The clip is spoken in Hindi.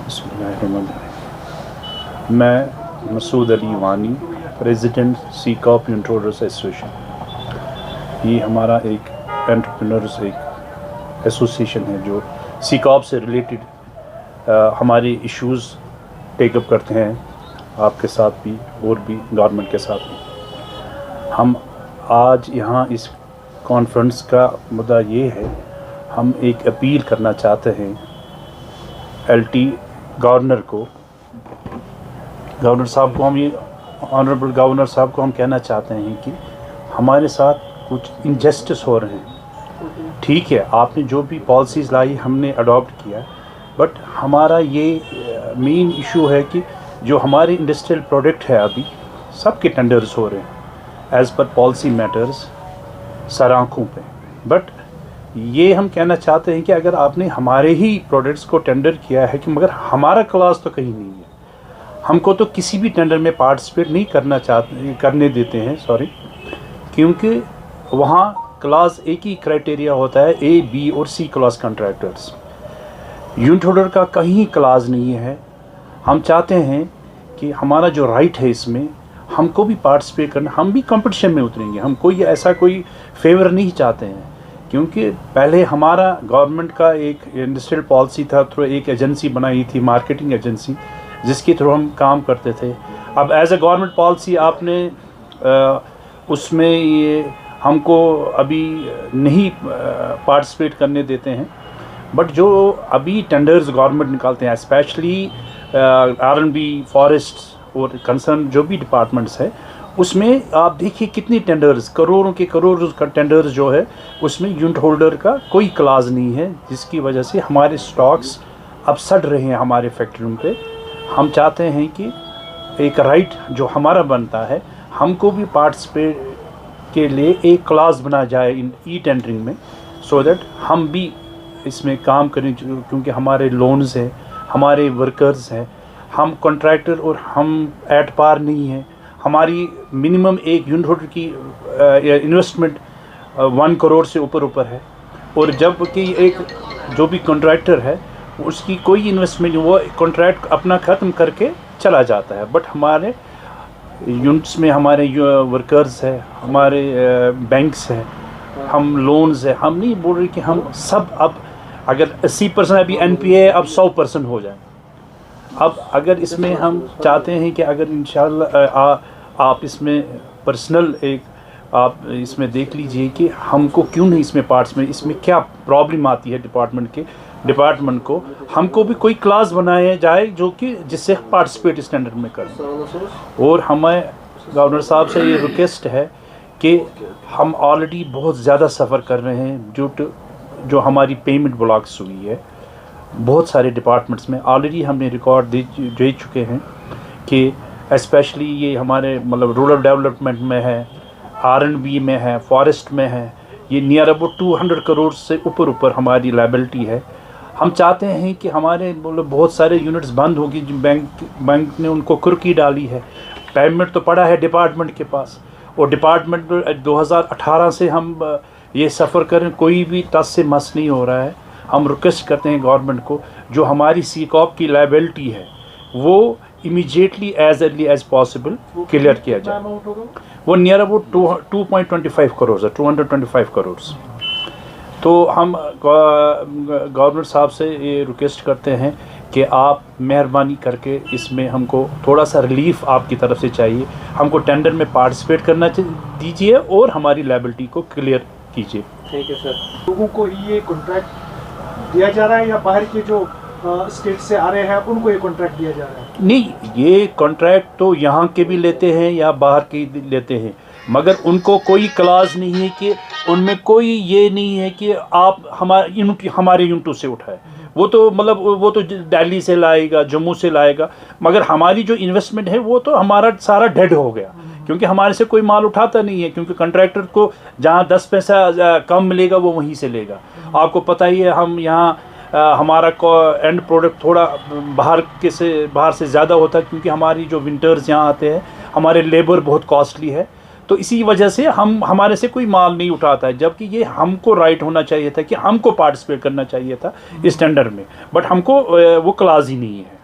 बिस्मिल्लाहिर्रहमानिर्रहीम। मैं मसूद अली वानी, प्रेसिडेंट सीकॉप यूनिट होल्डर्स एसोसिएशन। ये हमारा एक एंटरप्रेन्योर्स एक एसोसिएशन है जो सीकॉप से रिलेटेड हमारे इश्यूज़ टेकअप करते हैं, आपके साथ भी और भी गवर्नमेंट के साथ भी। हम आज यहाँ इस कॉन्फ्रेंस का मुद्दा ये है, हम एक अपील करना चाहते हैं एलटी गवर्नर साहब को हम ये ऑनरेबल गवर्नर साहब को हम कहना चाहते हैं कि हमारे साथ कुछ इनजस्टिस हो रहे हैं। ठीक है, आपने जो भी पॉलिसीज़ लाई हमने अडॉप्ट किया, बट हमारा ये मेन इशू है कि जो हमारे इंडस्ट्रियल प्रोडक्ट है अभी सबके टेंडर्स हो रहे हैं as per policy matters sir आँखों पे। बट ये हम कहना चाहते हैं कि अगर आपने हमारे ही प्रोडक्ट्स को टेंडर किया है कि मगर हमारा क्लास तो कहीं नहीं है, हमको तो किसी भी टेंडर में पार्टिसिपेट नहीं करने देते हैं, क्योंकि वहाँ क्लास एक ही क्राइटेरिया होता है, ए बी और सी क्लास कॉन्ट्रैक्टर्स। यूनिट होल्डर का कहीं क्लास नहीं है। हम चाहते हैं कि हमारा जो राइट है इसमें हमको भी पार्टिसिपेट करना, हम भी कंपटीशन में उतरेंगे। हम कोई ऐसा कोई फेवर नहीं चाहते हैं, क्योंकि पहले हमारा गवर्नमेंट का एक इंडस्ट्रियल पॉलिसी था, थ्रू एक एजेंसी बनाई थी, मार्केटिंग एजेंसी, जिसके थ्रू हम काम करते थे। अब एज ए गवर्नमेंट पॉलिसी आपने उसमें ये हमको अभी नहीं पार्टिसिपेट करने देते हैं। बट जो अभी टेंडर्स गवर्नमेंट निकालते हैं, स्पेशली R&B, फॉरेस्ट और कंसर्न जो भी डिपार्टमेंट्स है, उसमें आप देखिए कितनी टेंडर्स, करोड़ों के करोड़ का टेंडर्स जो है, उसमें यूनिट होल्डर का कोई क्लास नहीं है, जिसकी वजह से हमारे स्टॉक्स अब सड़ रहे हैं हमारे फैक्ट्रियों पे। हम चाहते हैं कि एक राइट जो हमारा बनता है, हमको भी पार्टिसिपेट के लिए एक क्लास बना जाए इन ई टेंडरिंग में, सो दैट हम भी इसमें काम करें, क्योंकि हमारे लोन्स हैं, हमारे वर्कर्स हैं, हम कॉन्ट्रैक्टर और हम एट पार नहीं हैं। हमारी मिनिमम एक यूनिट होल्डर की इन्वेस्टमेंट 1 करोड़ से ऊपर है, और जब कि एक जो भी कॉन्ट्रैक्टर है उसकी कोई इन्वेस्टमेंट, वो कॉन्ट्रैक्ट अपना ख़त्म करके चला जाता है। बट हमारे यूनिट्स में हमारे वर्कर्स है, हमारे बैंक्स हैं, हम लोन्स है। हम नहीं बोल रहे कि हम सब अब अगर 80% अभी NPA अब 100% हो जाए। अब अगर इसमें हम चाहते हैं कि अगर इंशाल्लाह आप इसमें पर्सनल एक आप इसमें देख लीजिए कि हमको क्यों नहीं इसमें पार्टिसिपेट, इसमें क्या प्रॉब्लम आती है डिपार्टमेंट को, हमको भी कोई क्लास बनाया जाए जो कि जिससे पार्टिसिपेट स्टैंडर्ड में करें। और हमें गवर्नर साहब से ये रिक्वेस्ट है कि हम ऑलरेडी बहुत ज़्यादा सफ़र कर रहे हैं, जो हमारी पेमेंट ब्लॉक्स हुई है बहुत सारे डिपार्टमेंट्स में। ऑलरेडी हमने रिकॉर्ड दे चुके हैं कि स्पेशली ये हमारे मतलब रूरल डेवलपमेंट में है, R&B में है, फॉरेस्ट में है, ये नियर अबाउट 200 करोड़ से ऊपर हमारी लायबिलिटी है। हम चाहते हैं कि हमारे मतलब बहुत सारे यूनिट्स बंद होगी, जो बैंक ने उनको कुर्की डाली है। पेमेंट तो पड़ा है डिपार्टमेंट के पास, और डिपार्टमेंट 2018 से हम ये सफ़र करें, कोई भी टस से मस नहीं हो रहा है। हम रिक्वेस्ट करते हैं गवर्नमेंट को, जो हमारी सीकॉप की लायबिलिटी है वो immediately as early as possible clear किया जाए। वो नियर अबाउट 2.25 करोड़ है, 225 करोड़। तो हम गवर्नर साहब से ये रिक्वेस्ट करते हैं कि आप मेहरबानी करके इसमें हमको थोड़ा सा रिलीफ आपकी तरफ से चाहिए। हमको टेंडर में पार्टिसिपेट करना दीजिए और हमारी लायबिलिटी को क्लियर कीजिए। ठीक है सर। लोगों को ये कॉन्ट्रैक्ट दिया जा रहा है या बाहर के जो स्टेट से आ रहे हैं उनको ये कॉन्ट्रैक्ट दिया जा रहा है? नहीं, ये कॉन्ट्रैक्ट तो यहाँ के भी लेते हैं या बाहर के लेते हैं, मगर उनको कोई क्लास नहीं है कि उनमें कोई ये नहीं है कि आप हमारे यूनिटों से उठाए। वो तो मतलब वो तो दिल्ली से लाएगा, जम्मू से लाएगा, मगर हमारी जो इन्वेस्टमेंट है वो तो हमारा सारा डेड हो गया, क्योंकि हमारे से कोई माल उठाता नहीं है। क्योंकि कॉन्ट्रैक्टर को जहाँ 10 पैसा कम मिलेगा वो वहीं से लेगा। आपको पता ही है, हम यहाँ हमारा एंड प्रोडक्ट थोड़ा बाहर से ज़्यादा होता है, क्योंकि हमारी जो विंटर्स यहाँ आते हैं, हमारे लेबर बहुत कॉस्टली है। तो इसी वजह से हमारे से कोई माल नहीं उठाता है, जबकि ये हमको राइट होना चाहिए था कि हमको पार्टिसिपेट करना चाहिए था इस टेंडर में, बट हमको वो क्लास ही नहीं है।